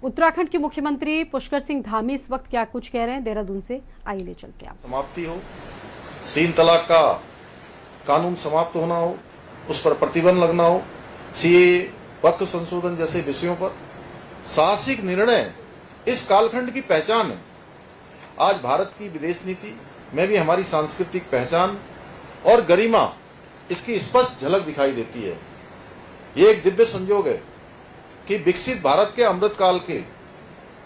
उत्तराखंड के मुख्यमंत्री पुष्कर सिंह धामी इस वक्त क्या कुछ कह रहे हैं, देहरादून से आइए ले चलते हैं आप। समाप्ति हो, 3 तलाक का कानून समाप्त होना हो, उस पर प्रतिबंध लगना हो, सीए, वक्फ संशोधन जैसे विषयों पर साहसिक निर्णय इस कालखंड की पहचान है। आज भारत की विदेश नीति में भी हमारी सांस्कृतिक पहचान और गरिमा इसकी स्पष्ट झलक दिखाई देती है। ये एक दिव्य संयोग है कि विकसित भारत के अमृत काल के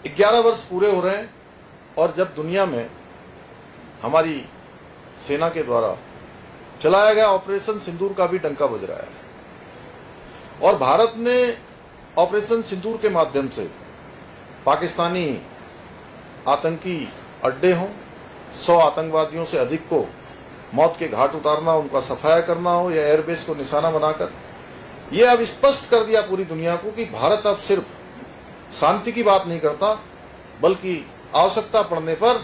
11 वर्ष पूरे हो रहे हैं और जब दुनिया में हमारी सेना के द्वारा चलाया गया ऑपरेशन सिंदूर का भी डंका बज रहा है और भारत ने ऑपरेशन सिंदूर के माध्यम से पाकिस्तानी आतंकी अड्डे हों, 100 आतंकवादियों से अधिक को मौत के घाट उतारना, उनका सफाया करना हो या एयरबेस को निशाना बनाकर ये अब स्पष्ट कर दिया पूरी दुनिया को कि भारत अब सिर्फ शांति की बात नहीं करता बल्कि आवश्यकता पड़ने पर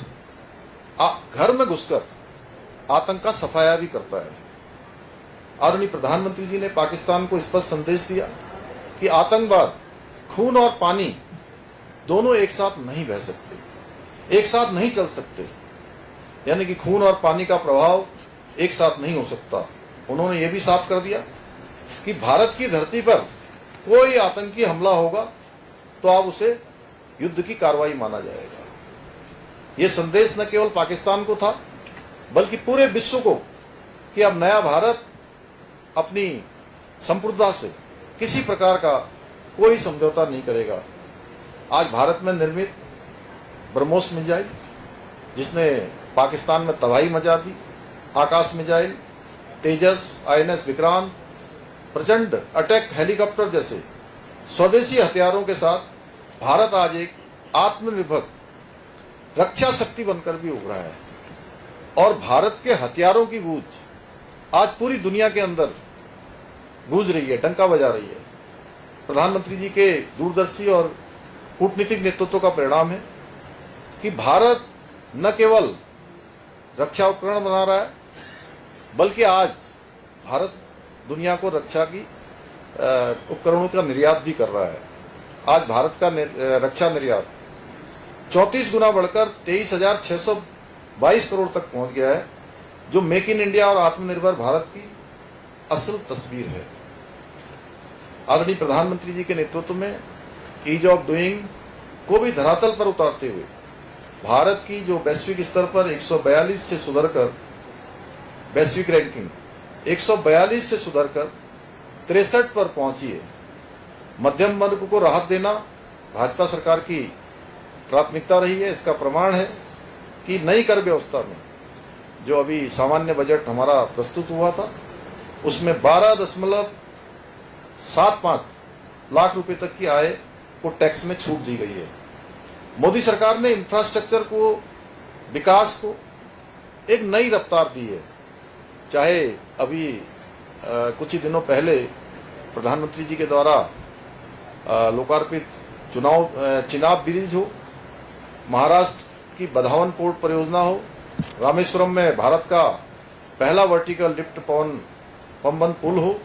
घर में घुसकर आतंक का सफाया भी करता है। आदरणीय प्रधानमंत्री जी ने पाकिस्तान को स्पष्ट संदेश दिया कि आतंकवाद, खून और पानी दोनों एक साथ नहीं बह सकते, एक साथ नहीं चल सकते, यानी कि खून और पानी का प्रभाव एक साथ नहीं हो सकता। उन्होंने ये भी साफ कर दिया कि भारत की धरती पर कोई आतंकी हमला होगा तो अब उसे युद्ध की कार्रवाई माना जाएगा। ये संदेश न केवल पाकिस्तान को था बल्कि पूरे विश्व को कि अब नया भारत अपनी संप्रभुता से किसी प्रकार का कोई समझौता नहीं करेगा। आज भारत में निर्मित ब्रह्मोस मिसाइल जिसने पाकिस्तान में तबाही मचा दी, आकाश मिसाइल, तेजस, आईएनएस विक्रांत, प्रचंड अटैक हेलीकॉप्टर जैसे स्वदेशी हथियारों के साथ भारत आज एक आत्मनिर्भर रक्षा शक्ति बनकर भी उभरा है और भारत के हथियारों की गूंज आज पूरी दुनिया के अंदर गूंज रही है, डंका बजा रही है। प्रधानमंत्री जी के दूरदर्शी और कूटनीतिक नेतृत्व का परिणाम है कि भारत न केवल रक्षा उपकरण बना रहा है बल्कि आज भारत दुनिया को रक्षा की उपकरणों का निर्यात भी कर रहा है। आज भारत का रक्षा निर्यात 34 गुना बढ़कर 23,622 करोड़ तक पहुंच गया है, जो मेक इन इंडिया और आत्मनिर्भर भारत की असल तस्वीर है। आदरणीय प्रधानमंत्री जी के नेतृत्व में ईज ऑफ डूइंग को भी धरातल पर उतारते हुए भारत की जो वैश्विक स्तर पर 142 से सुधरकर वैश्विक रैंकिंग 142 से सुधरकर 63 पर पहुंची है। मध्यम वर्ग को राहत देना भाजपा सरकार की प्राथमिकता रही है। इसका प्रमाण है कि नई कर व्यवस्था में जो अभी सामान्य बजट हमारा प्रस्तुत हुआ था उसमें 12.75 लाख रुपए तक की आय को टैक्स में छूट दी गई है। मोदी सरकार ने इंफ्रास्ट्रक्चर को, विकास को एक नई रफ्तार दी है। चाहे अभी कुछ ही दिनों पहले प्रधानमंत्री जी के द्वारा लोकार्पित चिनाब ब्रिज हो, महाराष्ट्र की बधावन पोर्ट परियोजना हो, रामेश्वरम में भारत का पहला वर्टिकल लिफ्ट पवन पुल हो,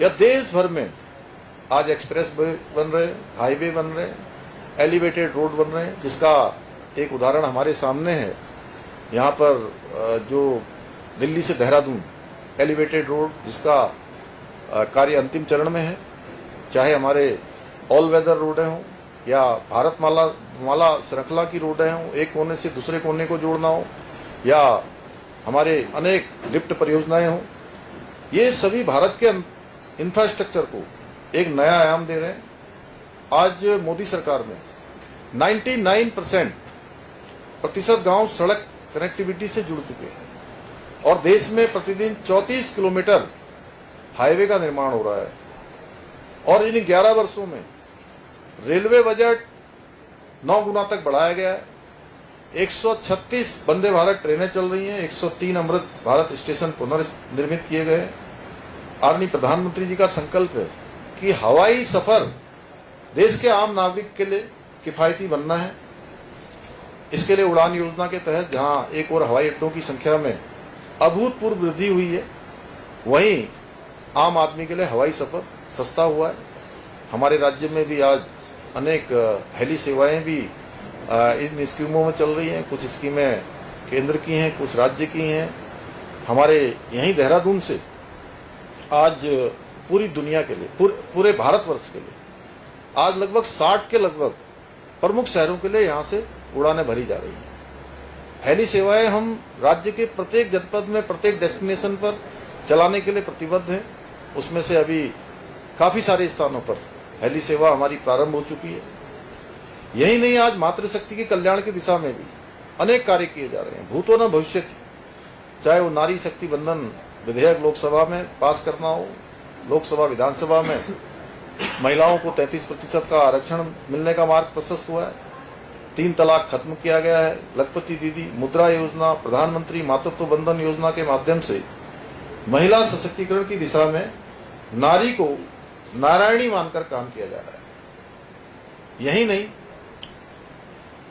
या देश भर में आज एक्सप्रेस बन रहे, हाईवे बन रहे, एलिवेटेड रोड बन रहे हैं, जिसका एक उदाहरण हमारे सामने है। यहाँ पर जो दिल्ली से देहरादून एलिवेटेड रोड जिसका कार्य अंतिम चरण में है, चाहे हमारे ऑल वेदर रोडें हों या भारत माला श्रृंखला की रोडें हों, एक कोने से दूसरे कोने को जोड़ना हो, या हमारे अनेक लिफ्ट परियोजनाएं हों, ये सभी भारत के इंफ्रास्ट्रक्चर को एक नया आयाम दे रहे हैं। आज मोदी सरकार में 99% गांव सड़क कनेक्टिविटी से जुड़ चुके हैं और देश में प्रतिदिन 34 किलोमीटर हाईवे का निर्माण हो रहा है और इन 11 वर्षों में रेलवे बजट 9 गुना तक बढ़ाया गया है। 136 वंदे भारत ट्रेनें चल रही हैं, 103 अमृत भारत स्टेशन पुनर्निर्मित किए गए। आदरणीय प्रधानमंत्री जी का संकल्प है कि हवाई सफर देश के आम नागरिक के लिए किफायती बनना है। इसके लिए उड़ान योजना के तहत जहां एक और हवाई अड्डों की संख्या में अभूतपूर्व वृद्धि हुई है, वहीं आम आदमी के लिए हवाई सफर सस्ता हुआ है। हमारे राज्य में भी आज अनेक हेली सेवाएं भी इन स्कीमों में चल रही हैं। कुछ स्कीमें केंद्र की हैं, कुछ राज्य की हैं। हमारे यहीं देहरादून से आज पूरी दुनिया के लिए, पूरे भारतवर्ष के लिए आज लगभग 60 के लगभग प्रमुख शहरों के लिए यहाँ से उड़ानें भरी जा रही हैं। हेली सेवाएं हम राज्य के प्रत्येक जनपद में, प्रत्येक डेस्टिनेशन पर चलाने के लिए प्रतिबद्ध हैं। उसमें से अभी काफी सारे स्थानों पर हेली सेवा हमारी प्रारंभ हो चुकी है। यही नहीं, आज मातृशक्ति के कल्याण की दिशा में भी अनेक कार्य किए जा रहे हैं, भूतो न भविष्य की। चाहे वो नारी शक्ति बंधन विधेयक लोकसभा में पास करना हो, लोकसभा विधानसभा में महिलाओं को 33% का आरक्षण मिलने का मार्ग प्रशस्त हुआ है, 3 तलाक खत्म किया गया है, लखपति दीदी, मुद्रा योजना, प्रधानमंत्री मातृत्व बंधन योजना के माध्यम से महिला सशक्तिकरण की दिशा में नारी को नारायणी मानकर काम किया जा रहा है। यही नहीं,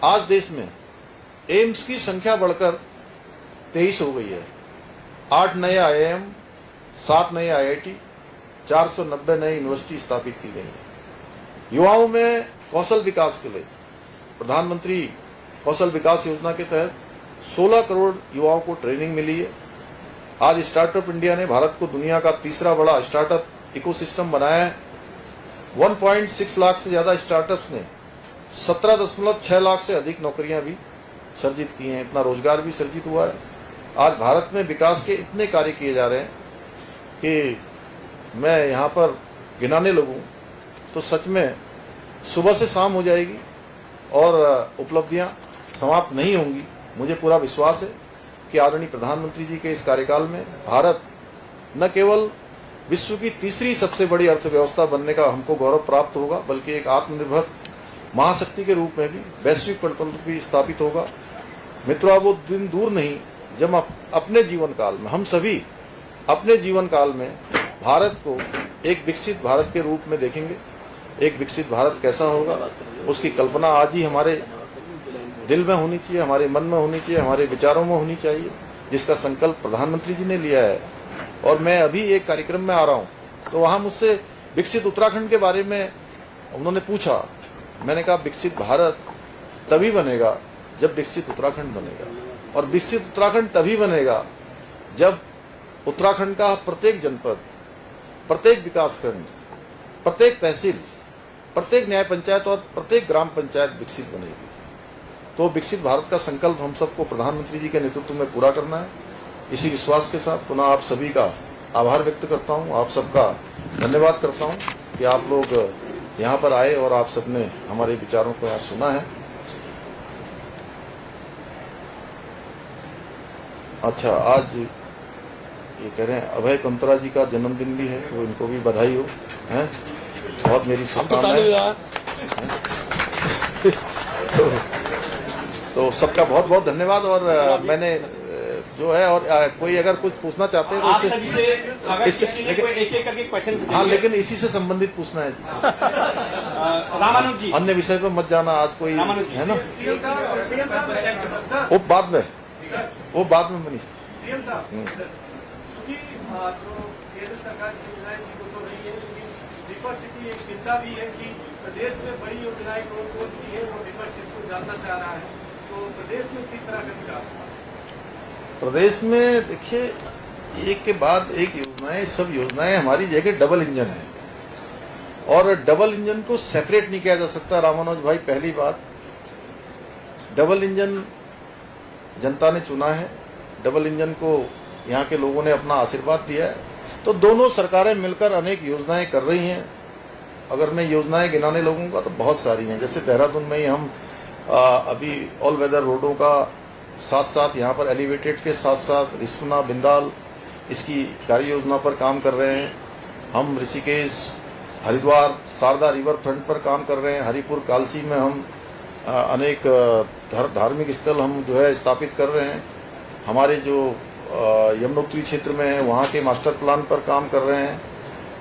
आज देश में एम्स की संख्या बढ़कर 23 हो गई है। 8 नए IIM, 7 नए IIT, 490 नई यूनिवर्सिटी स्थापित की गई है। युवाओं में कौशल विकास के लिए प्रधानमंत्री कौशल विकास योजना के तहत 16 करोड़ युवाओं को ट्रेनिंग मिली है। आज स्टार्टअप इंडिया ने भारत को दुनिया का तीसरा बड़ा स्टार्टअप इकोसिस्टम बनाया है। 1.6 लाख से ज्यादा स्टार्टअप्स ने 17.6 लाख से अधिक नौकरियां भी सर्जित की हैं। इतना रोजगार भी सर्जित हुआ है। आज भारत में विकास के इतने कार्य किए जा रहे हैं कि मैं यहाँ पर गिनाने लगूं तो सच में सुबह से शाम हो जाएगी और उपलब्धियां समाप्त नहीं होंगी। मुझे पूरा विश्वास है कि आदरणीय प्रधानमंत्री जी के इस कार्यकाल में भारत न केवल विश्व की तीसरी सबसे बड़ी अर्थव्यवस्था बनने का हमको गौरव प्राप्त होगा, बल्कि एक आत्मनिर्भर महाशक्ति के रूप में भी वैश्विक पटल भी स्थापित होगा। मित्रों, अब वो दिन दूर नहीं जब अपने जीवन काल में, हम सभी अपने जीवन काल में भारत को एक विकसित भारत के रूप में देखेंगे। एक विकसित भारत कैसा होगा, उसकी कल्पना आज ही हमारे दिल में होनी चाहिए, हमारे मन में होनी चाहिए, हमारे विचारों में होनी चाहिए, जिसका संकल्प प्रधानमंत्री जी ने लिया है। और मैं अभी एक कार्यक्रम में आ रहा हूँ तो वहां मुझसे विकसित उत्तराखंड के बारे में उन्होंने पूछा। मैंने कहा विकसित भारत तभी बनेगा जब विकसित उत्तराखंड बनेगा, और विकसित उत्तराखंड तभी बनेगा जब उत्तराखंड का प्रत्येक जनपद, प्रत्येक विकासखंड, प्रत्येक तहसील, प्रत्येक न्याय पंचायत और प्रत्येक ग्राम पंचायत विकसित बनेगी। तो विकसित भारत का संकल्प हम सबको प्रधानमंत्री जी के नेतृत्व में पूरा करना है। इसी विश्वास के साथ पुनः आप सभी का आभार व्यक्त करता हूं, आप सबका धन्यवाद करता हूं कि आप लोग यहाँ पर आए और आप सबने हमारे विचारों को यहाँ सुना है। अच्छा, आज ये कह रहे हैं अभय कंतरा जी का जन्मदिन भी है, तो इनको भी बधाई हो। हैं, बहुत मेरी शुभकामनाएं। तो सबका बहुत बहुत धन्यवाद। और मैंने जो है, और कोई अगर कुछ पूछना चाहते हैं तो हाँ, लेकिन इसी से संबंधित पूछना है। रामानुज जी, अन्य विषय पर मत जाना आज कोई, है ना। वो बाद में मनीष। जो केंद्र सरकार की योजनाएं थी वो तो रही है, लेकिन विपक्ष की एक चिंता भी है कि प्रदेश में बड़ी योजनाएं कौन कौन सी है, वो विपक्ष इसको जानना चाह रहा है। तो प्रदेश में किस तरह का विकास हुआ? प्रदेश में देखिए, एक के बाद एक योजनाएं, सब योजनाएं हमारी जगह डबल इंजन है, और डबल इंजन को सेपरेट नहीं किया जा सकता। रामानुज भाई, पहली बात, डबल इंजन जनता ने चुना है, डबल इंजन को यहाँ के लोगों ने अपना आशीर्वाद दिया है। तो दोनों सरकारें मिलकर अनेक योजनाएं कर रही हैं। अगर मैं योजनाएं गिनाने लगूंगा तो बहुत सारी हैं। जैसे देहरादून में ही हम अभी ऑल वेदर रोडों का साथ साथ यहाँ पर एलिवेटेड के साथ साथ रिस्पना बिंदाल इसकी कार्य योजना पर काम कर रहे हैं। हम ऋषिकेश, हरिद्वार, शारदा रिवर फ्रंट पर काम कर रहे हैं। हरिपुर कालसी में हम अनेक धार्मिक स्थल हम जो है स्थापित कर रहे हैं। हमारे जो यमुनोत्री क्षेत्र में है वहाँ के मास्टर प्लान पर काम कर रहे हैं।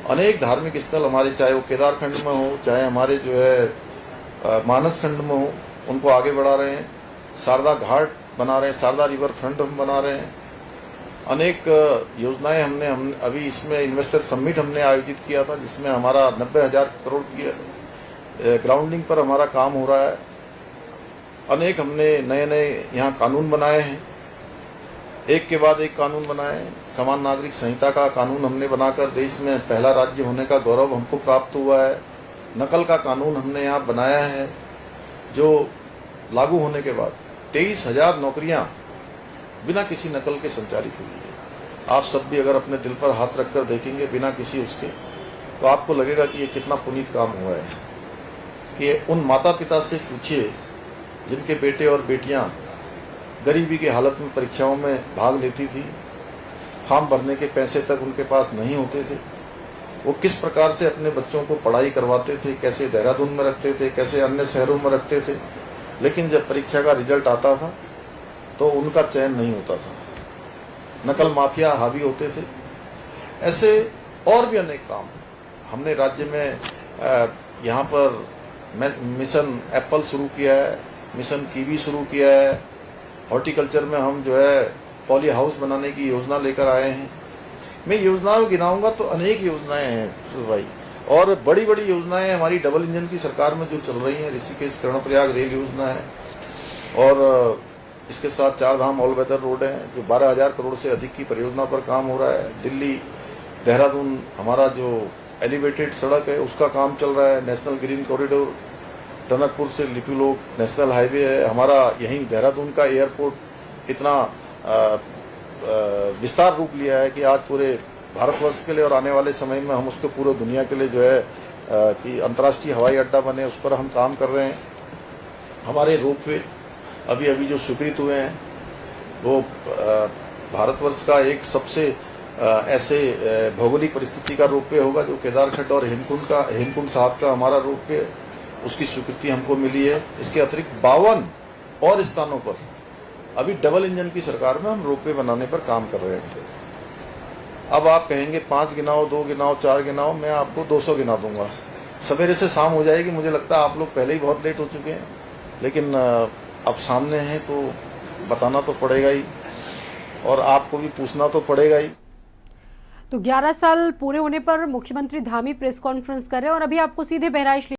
अनेक धार्मिक स्थल हमारे, चाहे वो केदार खंड में हो, चाहे हमारे जो है मानस खंड में हो, उनको आगे बढ़ा रहे हैं। शारदा घाट बना रहे हैं, शारदा रिवर फ्रंट हम बना रहे हैं। अनेक योजनाएं हमने अभी इसमें इन्वेस्टर समिट हमने आयोजित किया था, जिसमें हमारा 90,000 करोड़ की ग्राउंडिंग पर हमारा काम हो रहा है। अनेक हमने नए नए यहाँ कानून बनाए हैं, एक के बाद एक कानून बनाए। समान नागरिक संहिता का कानून हमने बनाकर देश में पहला राज्य होने का गौरव हमको प्राप्त हुआ है। नकल का कानून हमने यहाँ बनाया है, जो लागू होने के बाद 23,000 नौकरियां बिना किसी नकल के संचालित हुई है। आप सब भी अगर अपने दिल पर हाथ रखकर देखेंगे बिना किसी उसके, तो आपको लगेगा कि ये कितना पुनीत काम हुआ है। कि उन माता पिता से पूछिए जिनके बेटे और बेटियां गरीबी की हालत में परीक्षाओं में भाग लेती थी, फॉर्म भरने के पैसे तक उनके पास नहीं होते थे, वो किस प्रकार से अपने बच्चों को पढ़ाई करवाते थे, कैसे देहरादून में रखते थे, कैसे अन्य शहरों में रखते थे। लेकिन जब परीक्षा का रिजल्ट आता था तो उनका चयन नहीं होता था, नकल माफिया हावी होते थे। ऐसे और भी अनेक काम हमने राज्य में यहाँ पर मिशन एप्पल शुरू किया है, मिशन कीवी शुरू किया है। हॉर्टिकल्चर में हम जो है पॉली हाउस बनाने की योजना लेकर आए हैं। मैं योजनाओं गिनाऊंगा तो अनेक योजनाएं हैं भाई, और बड़ी बड़ी योजनाएं हमारी डबल इंजन की सरकार में जो चल रही हैं। ऋषिकेश कर्णप्रयाग रेल योजना है, और इसके साथ 4 धाम ऑल वेदर रोड है जो 12,000 करोड़ से अधिक की परियोजना पर काम हो रहा है। दिल्ली देहरादून हमारा जो एलिवेटेड सड़क है उसका काम चल रहा है। नेशनल ग्रीन कॉरिडोर टनकपुर से लिपुलोक नेशनल हाईवे है। हमारा यहीं देहरादून का एयरपोर्ट इतना विस्तार रूप लिया है कि आज पूरे भारतवर्ष के लिए और आने वाले समय में हम उसको पूरे दुनिया के लिए जो है कि अंतर्राष्ट्रीय हवाई अड्डा बने, उस पर हम काम कर रहे हैं। हमारे रोपवे अभी अभी जो स्वीकृत हुए हैं वो भारतवर्ष का एक सबसे ऐसे भौगोलिक परिस्थिति का रोपवे होगा जो केदारखंड और हेमकुंड साहब का हमारा रोपवे, उसकी स्वीकृति हमको मिली है। इसके अतिरिक्त 52 और स्थानों पर अभी डबल इंजन की सरकार में हम रोपवे बनाने पर काम कर रहे हैं। अब आप कहेंगे 5 गिनाओ, 2 गिनाओ, 4 गिनाओ, मैं आपको 200 गिना दूंगा। सवेरे से शाम हो जाएगी। मुझे लगता है आप लोग पहले ही बहुत लेट हो चुके हैं, लेकिन अब सामने हैं तो बताना तो पड़ेगा ही, और आपको भी पूछना तो पड़ेगा ही। तो 11 साल पूरे होने पर मुख्यमंत्री धामी प्रेस कॉन्फ्रेंस कर रहे हैं और अभी आपको सीधे बहराइच